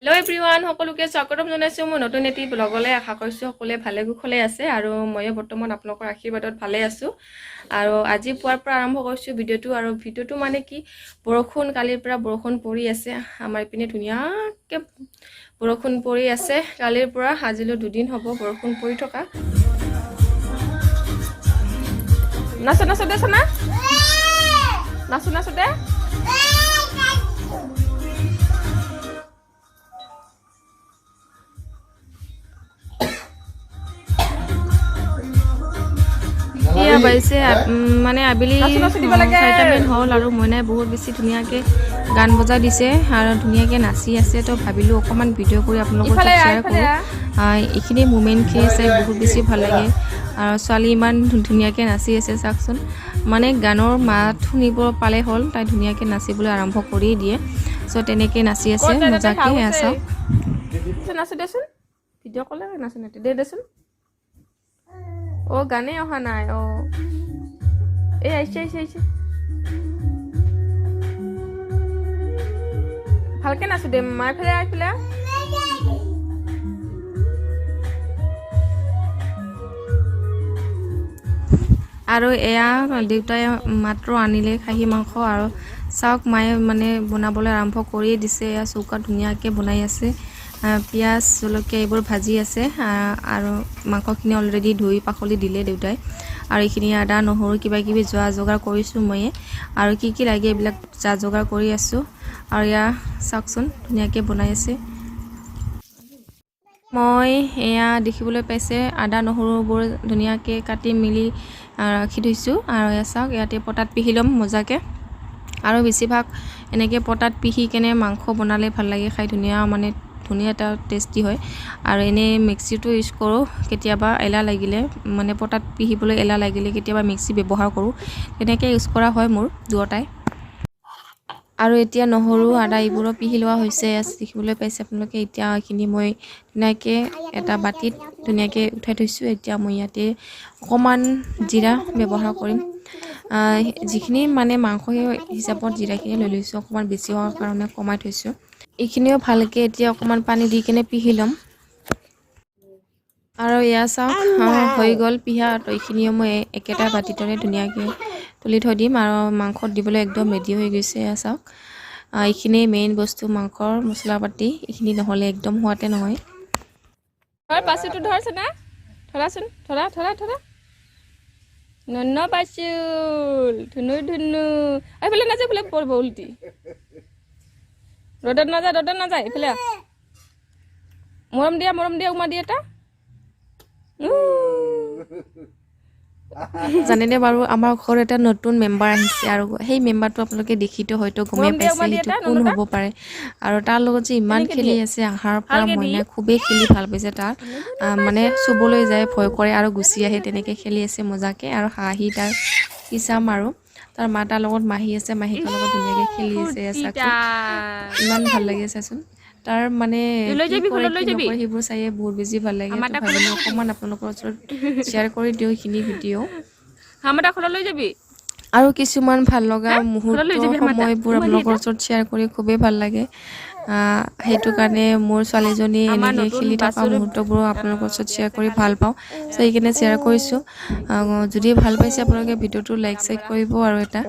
Hello' everyone, সকলোকে স্বাগতম জনাইছোঁ মোৰ নতুন এটি ব্লগলৈ। আশা কৰিছোঁ সকলোৱে ভালে কুশলে আছে আৰু ময়ো বৰ্তমান আপোনালোকৰ আশীৰ্বাদত ভালে আছোঁ। আৰু আজি পুৱাৰ পৰা আৰম্ভ কৰিছোঁ ভিডিঅ'টো। আৰু ভিডিঅ'টো মানে কি, বৰষুণ, কালিৰ পৰা বৰষুণ পৰি আছে আমাৰ ইপিনে, ধুনীয়াকৈ বৰষুণ পৰি আছে কালিৰ পৰা। আজিলৈ 2 দিন হ'ব বৰষুণ পৰি থকা। নাচো নাচো দে চনা, নাচো নাচো দে। এতিয়া বাজিছে মানে আবেলি 4টামান হ'ল আৰু মইনাই বহুত বেছি ধুনীয়াকৈ গান বজাই দিছে আৰু ধুনীয়াকৈ নাচি আছে। তো ভাবিলোঁ অকণমান ভিডিঅ' কৰি আপোনালোকৰ লগত শ্বেয়াৰ কৰোঁ। এইখিনি মুমেণ্টখিনি চাই বহুত বেছি ভাল লাগে। আৰু ছোৱালী ইমান ধুনীয়াকৈ নাচি আছে চাওকচোন। মানে গানৰ মাত শুনিব পালে হ'ল, তাই ধুনীয়াকৈ নাচিবলৈ আৰম্ভ কৰি দিয়ে। চ' তেনেকৈ নাচি আছে মজাকৈ। সেয়া চাওক, নাচো দেচোন, ভিডিঅ' ক'লে নাচো নাচো দে দেচোন। গানে অহা নাই। এই আহিছে আহিছে আহিছে, ভালকে নাচো দে। মায়ে ফেলে আহিছিলে আৰু এয়া দেউতাই মাত্ৰ আনিলে খাহী মাংস। আৰু চাওক, মায়ে মানে বনাবলৈ আৰম্ভ কৰিয়ে দিছে। এয়া চৌকাত ধুনীয়াকৈ বনাই আছে। পিঁয়াজ জলকীয়া এইবোৰ ভাজি আছে আৰু মাংসখিনি অলৰেডি ধুই পাখলি দিলে দেউতাই। আৰু এইখিনি আদা নহৰু কিবা কিবি যোগাৰ কৰিছোঁ ময়ে, আৰু কি কি লাগে এইবিলাক যোগাৰ কৰি আছোঁ। আৰু এয়া চাওকচোন ধুনীয়াকৈ বনাই আছে। মই এয়া দেখিবলৈ পাইছে আদা নহৰুবোৰ ধুনীয়াকৈ কাটি মেলি ৰাখি থৈছোঁ। আৰু এয়া চাওক, ইয়াতে পটাত পিহি ল'ম মজাকৈ। আৰু বেছিভাগ এনেকৈ পটাত পিহি কেনে মাংস বনালে ভাল লাগে খাই, ধুনীয়া এটা টেষ্টি হয়। আৰু এনেই মিক্সিটো ইউজ কৰোঁ কেতিয়াবা এলাহ লাগিলে, মানে পটাত পিহিবলৈ এলাহ লাগিলে কেতিয়াবা মিক্সি ব্যৱহাৰ কৰোঁ। তেনেকৈ ইউজ কৰা হয় মোৰ দুয়োটাই। আৰু এতিয়া নহৰু আদা এইবোৰো পিহি লোৱা হৈছে, দেখিবলৈ পাইছে আপোনালোকে। এতিয়া এইখিনি মই ধুনীয়াকৈ এটা বাতিত ধুনীয়াকৈ উঠাই থৈছোঁ। এতিয়া মই ইয়াতে অকণমান জিৰা ব্যৱহাৰ কৰিম। যিখিনি মানে মাংস হিচাপত জিৰাখিনি লৈ লৈছোঁ, অকণমান বেছি হোৱাৰ কাৰণে কমাই থৈছোঁ। এইখিনিও ভালকৈ এতিয়া অকণমান পানী দি কেনে পিহি ল'ম। আৰু এয়া চাওক, হৈ গ'ল পিহা। তো এইখিনিও মই একেটা বাতিতে ধুনীয়াকৈ তুলি থৈ দিম। আৰু মাংসত দিবলৈ একদম ৰেডি হৈ গৈছে। এয়া চাওক, এইখিনি মেইন বস্তু মাংসৰ মছলা পাতি। এইখিনি নহ'লে একদম সোৱাদে নহয়। পাচুটো ধৰছে না, ধৰাচোন, ধৰা ধৰা ধৰা। নন্ন পাচুল, ধুনু ধুনু। এইফালে নাযায়, এইফালে পৰিব উল্টি। ৰ'দত নাযায় এইফালে। মৰম দিয়া উমা দি এটা। জানেনে বাৰু, আমাৰ ঘৰত এটা নতুন মেম্বাৰ আহিছে। আৰু সেই মেম্বাৰটো আপোনালোকে দেখিতো হয়তো গমেই পাইছে সেইটো কোন হ'ব পাৰে। আৰু তাৰ লগত যে ইমান খেলি আছে আহাৰ পৰা, মইনাই খুবেই খেলি ভাল পাইছে। তাৰ মানে চুবলৈ যায়, ভয় কৰে আৰু গুচি আহে। তেনেকৈ খেলি আছে মজাকৈ। আৰু হাঁহি তাৰ কি চাম, আৰু তাৰ মাতাৰ লগত মাহী আছে, মাহীকৰ লগত ধুনীয়াকৈ খেলি আছে। চাচোন, ইমান ভাল লাগে চাচোন। তাৰ মানে কি কৰে কি নকৰে সেইবোৰ চায়ে বহুত বেছি ভাল লাগে। তো ভাবিলোঁ অকণমান আপোনালোকৰ ওচৰত শ্বেয়াৰ কৰি দিওঁ এইখিনি ভিডিঅ'। আৰু কিছুমান ভাল লগা মুহূৰ্ত সময়বোৰ আপোনালোকৰ ওচৰত শ্বেয়াৰ কৰি খুবেই ভাল লাগে। সেইটো কাৰণে মোৰ ছোৱালীজনী এনেকৈ খেলি থকা মুহূৰ্তবোৰো আপোনালোকৰ ওচৰত শ্বেয়াৰ কৰি ভাল পাওঁ। চ' সেইকাৰণে শ্বেয়াৰ কৰিছোঁ। যদি ভাল পাইছে আপোনালোকে ভিডিঅ'টো লাইক কৰিব। আৰু এটা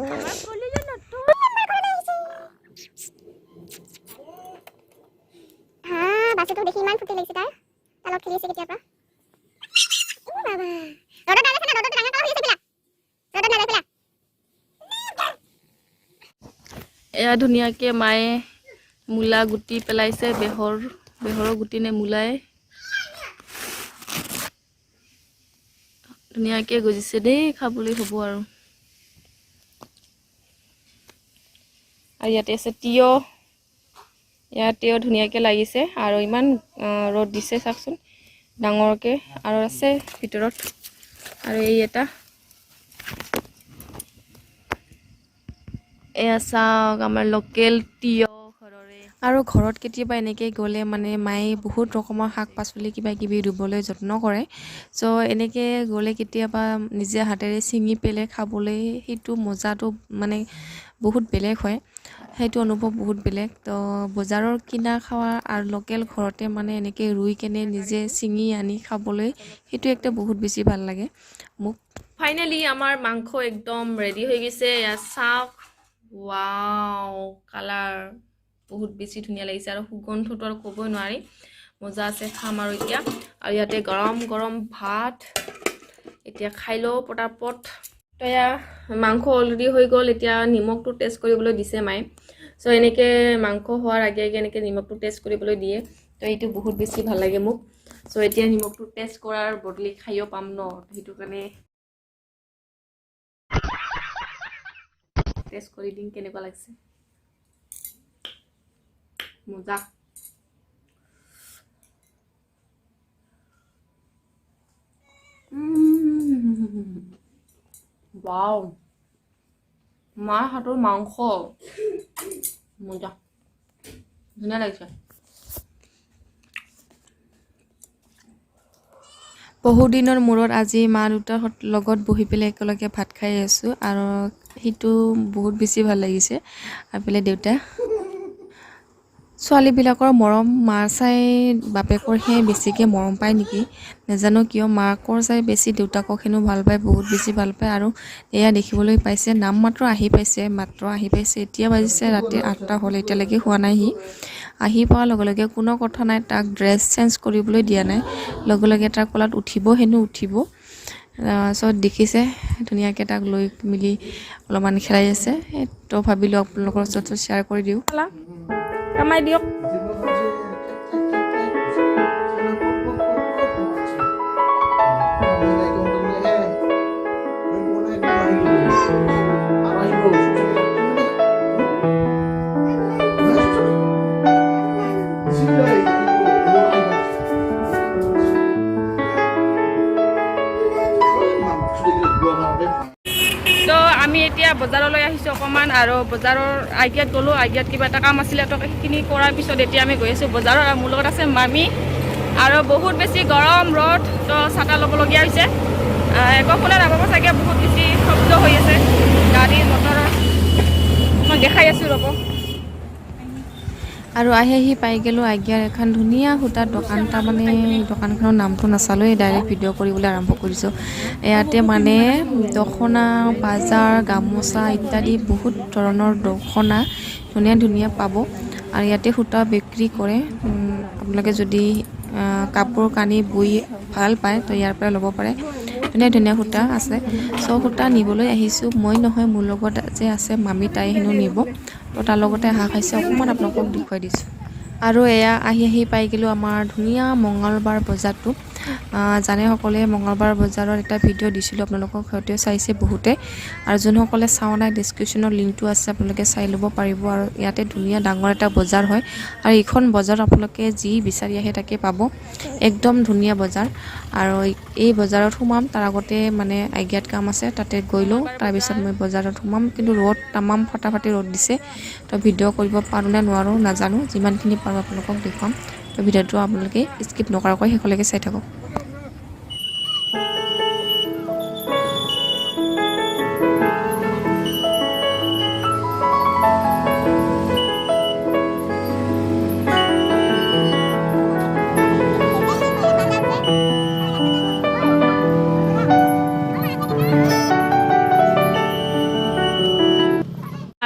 বাছটো দেখি ইমান ফুটি লাগিছে। তাৰ তলত খেলি আছে কেতিয়াবা। এয়া ধুনীয়াকৈ মায়ে মূলা গুটি পেলাইছে, বেহৰৰ গুটি নে মূলাই। ধুনীয়াকৈ গজিছে দেই, খাবলৈ হ'ব। আৰু ইয়াতে আছে তিয়হ। ইয়াতেও ধুনীয়াকৈ লাগিছে। আৰু ইমান ৰ'দ দিছে চাওকচোন, ডাঙৰকৈ। আৰু আছে ভিতৰত। আৰু এই এটা এয়া চাওক, আমাৰ লোকেল তিয়হ ঘৰৰে। আৰু ঘৰত কেতিয়াবা এনেকৈ গ'লে মানে মায়ে বহুত ৰকমৰ শাক পাচলি কিবা কিবি ৰুবলৈ যত্ন কৰে। চ' এনেকৈ গ'লে কেতিয়াবা নিজে হাতেৰে ছিঙি পেলাই খাবলৈ সেইটো মজাটো মানে বহুত বেলেগ হয়। সেইটো অনুভৱ বহুত বেলেগ। তো বজাৰৰ কিনা খোৱা আৰু লোকেল ঘৰতে মানে এনেকৈ ৰুই কেনে নিজে ছিঙি আনি খাবলৈ সেইটো একটা বহুত বেছি ভাল লাগে মোক। ফাইনেলি আমাৰ মাংস একদম ৰেডি হৈ গৈছে। চাওক, ৱাও, কালাৰ বহুত বেছি ধুনীয়া লাগিছে আৰু সুগন্ধটো আৰু ক'বই নোৱাৰি, মজা আছে। খাম আৰু এতিয়া, আৰু ইয়াতে গৰম গৰম ভাত, এতিয়া খাই লওঁ পটাপট। তো এয়া মাংস অলৰেডি হৈ গ'ল, এতিয়া নিমখটো টেষ্ট কৰিবলৈ দিছে মায়ে। চ' এনেকৈ মাংস হোৱাৰ আগে আগে এনেকৈ নিমখটো টেষ্ট কৰিবলৈ দিয়ে, তো এইটো বহুত বেছি ভাল লাগে মোক। চ' এতিয়া নিমখটো টেষ্ট কৰাৰ বদলি খাইও পাম ন, সেইটো কাৰণে টেষ্ট কৰি দিম কেনেকুৱা লাগিছে। মজা। ৱাও, মাৰ হাতৰ মাংস মজা, ধুনীয়া লাগিছে। বহুদিনৰ মূৰত আজি মা দেউতাৰ লগত বহি পেলাই একেলগে ভাত খাই আছোঁ, আৰু সেইটো বহুত বেছি ভাল লাগিছে। আৰু পেলাই দেউতা, ছোৱালীবিলাকৰ মৰম মাৰ চাই বাপেকৰহে বেছিকৈ মৰম পায় নেকি, নাজানো কিয়। মাকৰ চাই বেছি দেউতাকক হেনো ভাল পায়, বহুত বেছি ভাল পায়। আৰু এয়া দেখিবলৈ পাইছে, নাম মাত্ৰ আহি পাইছে। এতিয়া বাজিছে ৰাতি 8টা হ'ল, এতিয়ালৈকে হোৱা নাই। আহি পোৱাৰ লগে লগে কোনো কথা নাই, তাক ড্ৰেছ চেঞ্জ কৰিবলৈ দিয়া নাই, লগে লগে তাৰ কোলাত উঠিব উঠিব। চ' দেখিছে ধুনীয়াকৈ তাক লৈ মেলি অলপমান খেলাই আছে। তো ভাবিলোঁ আপোনালোকৰ ওচৰত শ্বেয়াৰ কৰি দিওঁ। কামাই দিয়ক। তো আমি এতিয়া বজাৰলৈ আহিছোঁ অকণমান, আৰু বজাৰৰ আইডিয়াত গ'লোঁ। আইডিয়াত কিবা এটা কাম আছিলে, তো সেইখিনি কৰাৰ পিছত এতিয়া আমি গৈ আছোঁ বজাৰত। আৰু মোৰ লগত আছে মামী, আৰু বহুত বেছি গৰম ৰ'দ, তো ছাতা ল'বলগীয়া হৈছে। একো শুনা নাপাব চাগে, বহুত বেছি শব্দ হৈ আছে গাড়ী মটৰৰ, মই দেখাই আছোঁ ৰ'ব। আৰু আহি পাই গ'লোঁ আইডিয়াৰ এখন ধুনীয়া সূতাৰ দোকান। তাৰমানে দোকানখনৰ নামটো নাচালোঁৱেই, ডাইৰেক্ট ভিডিঅ' কৰিবলৈ আৰম্ভ কৰিছোঁ। ইয়াতে মানে দখনা, বাজাৰ, গামোচা ইত্যাদি বহুত ধৰণৰ দখনা ধুনীয়া ধুনীয়া পাব। আৰু ইয়াতে সূতা বিক্ৰী কৰে। আপোনালোকে যদি কাপোৰ কানি বৈ ভাল পায় তো ইয়াৰ পৰা ল'ব পাৰে। ধুনীয়া ধুনীয়া সূতা আছে। চ' সূতা নিবলৈ আহিছোঁ, মই নহয়, মোৰ লগত যে আছে মামী, তাই হেনো নিব। তো তাৰ লগতে আহা খাইছে, অকণমান আপোনালোকক দেখুৱাই দিছোঁ। আৰু এয়া আহি পাই গ'লোঁ আমাৰ ধুনীয়া মঙলবাৰ বজাৰটো। জানে সকলোৱে মঙলবাৰ বজাৰৰ এটা ভিডিঅ' দিছিলোঁ, আপোনালোকক হয়তো চাইছে বহুতে। আৰু যোনসকলে চোৱা নাই, ডেছক্ৰিপশ্যনৰ লিংকটো আছে, আপোনালোকে চাই ল'ব পাৰিব। আৰু ইয়াতে ধুনীয়া ডাঙৰ এটা বজাৰ হয়, আৰু এইখন বজাৰত আপোনালোকে যি বিচাৰি আহে তাকে পাব। একদম ধুনীয়া বজাৰ। আৰু এই বজাৰত সোমাম, তাৰ আগতে মানে আইডিয়াত কাম আছে, তাতে গৈ লওঁ, তাৰপিছত মই বজাৰত সোমাম। কিন্তু ৰ'দ তামাম ফটাফাটি ৰ'দ দিছে, তো ভিডিঅ' কৰিব পাৰোঁ নে নোৱাৰোঁ নাজানো। যিমানখিনি পাৰোঁ আপোনালোকক দেখুৱাম। তো ভিডিঅ'টো আপোনালোকে স্কিপ নকৰাকৈ শেষলৈকে চাই থাকক।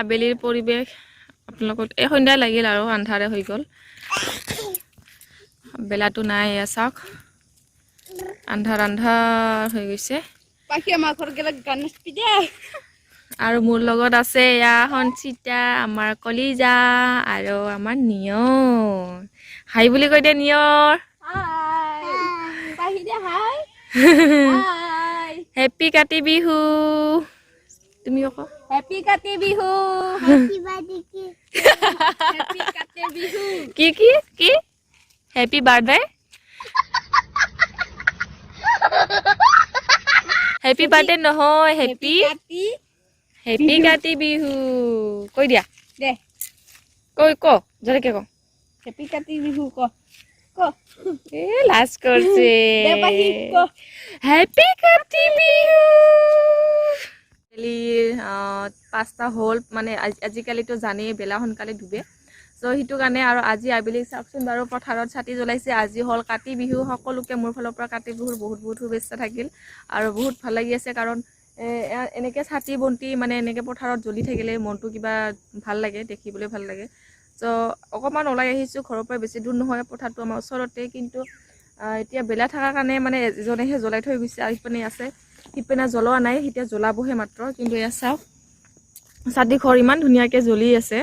আবেলিৰ পৰিৱেশ আপোনালোকক এই সন্ধিয়া লাগিল, আৰু আন্ধাৰে হৈ গ'ল, বেলাটো নাই। এয়া চাওক, আন্ধাৰ হৈ গৈছে। আৰু মোৰ লগত আছে এয়া সঞ্চিতা, আমাৰ কলিজা, আৰু আমাৰ নিয়ৰ। হাই বুলি কৈ দিয়া নিয়ৰ। হেপী কাতি বিহু। তুমি আকৌ হেপী কাতি বিহু। কি কি কি হেপী বাৰ্থডে, হেপী বাৰ্থডে নহয়, হেপী কাতি বিহু। কৈ দিয়া দে, ক জোৰেকে ক, হেপী কাতি বিহু ক। লাজ কৰিছে, হেপী কাতি বিহু। 5টা হ'ল মানে আজিকালিতো জানেই বেলা সোনকালে ডুবে চ' সেইটো কাৰণে আৰু আজি আবেলি চাওকচোন বাৰু পথাৰত চাকি জ্বলাইছে আজি হ'ল কাতি বিহু সকলোকে মোৰ ফালৰ পৰা কাতি বিহুৰ বহুত বহুত শুভেচ্ছা থাকিল আৰু বহুত ভাল লাগি আছে কাৰণ এনেকৈ চাকি বন্তি মানে এনেকৈ পথাৰত জ্বলি থাকিলে মনটো কিবা ভাল লাগে দেখিবলৈ ভাল লাগে চ' অকণমান ওলাই আহিছোঁ ঘৰৰ পৰা বেছি দূৰ নহয় পথাৰটো আমাৰ ওচৰতে কিন্তু এতিয়া বেলা থকাৰ কাৰণে মানে এজনেহে জ্বলাই থৈ গৈছে আৰু ইপিনে আছে সিপিনে জ্বলোৱা নাই এতিয়া জ্বলাবহে মাত্ৰ কিন্তু এয়া চাওক চাকি ঘৰ ইমান ধুনীয়াকৈ জ্বলি আছে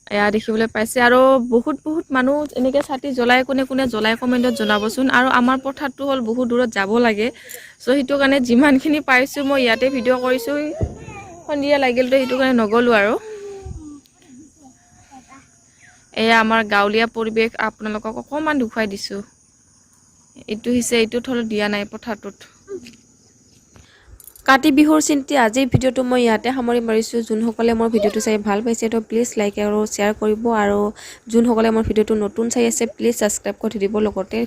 এয়া দেখিবলৈ পাইছে আৰু বহুত মানুহ এনেকৈ চাকি জ্বলাই কোনে কোনে জ্বলাই কমেণ্টত জনাবচোন আৰু আমাৰ পথাৰটো হ'ল বহুত দূৰত যাব লাগে চ' সেইটো কাৰণে যিমানখিনি পাৰিছোঁ মই ইয়াতে ভিডিঅ' কৰিছোঁ সন্ধিয়া লাগিলতো সেইটো কাৰণে নগ'লোঁ আৰু এয়া আমাৰ গাঁৱলীয়া পৰিৱেশ আপোনালোকক অকণমান দেখুৱাই দিছোঁ এইটো হৈছে এইটোত হ'ল দিয়া নাই পথাৰটোত কাতি বিহুৰ চিন্তি আজিৰ ভিডিঅ'টো মই ইয়াতে সামৰি মাৰিছোঁ যোনসকলে মোৰ ভিডিঅ'টো চাই ভাল পাইছে তো প্লিজ লাইক আৰু শ্বেয়াৰ কৰিব আৰু যোনসকলে মোৰ ভিডিঅ'টো নতুন চাই আছে প্লিজ ছাবস্ক্ৰাইব কৰি দিব লগতে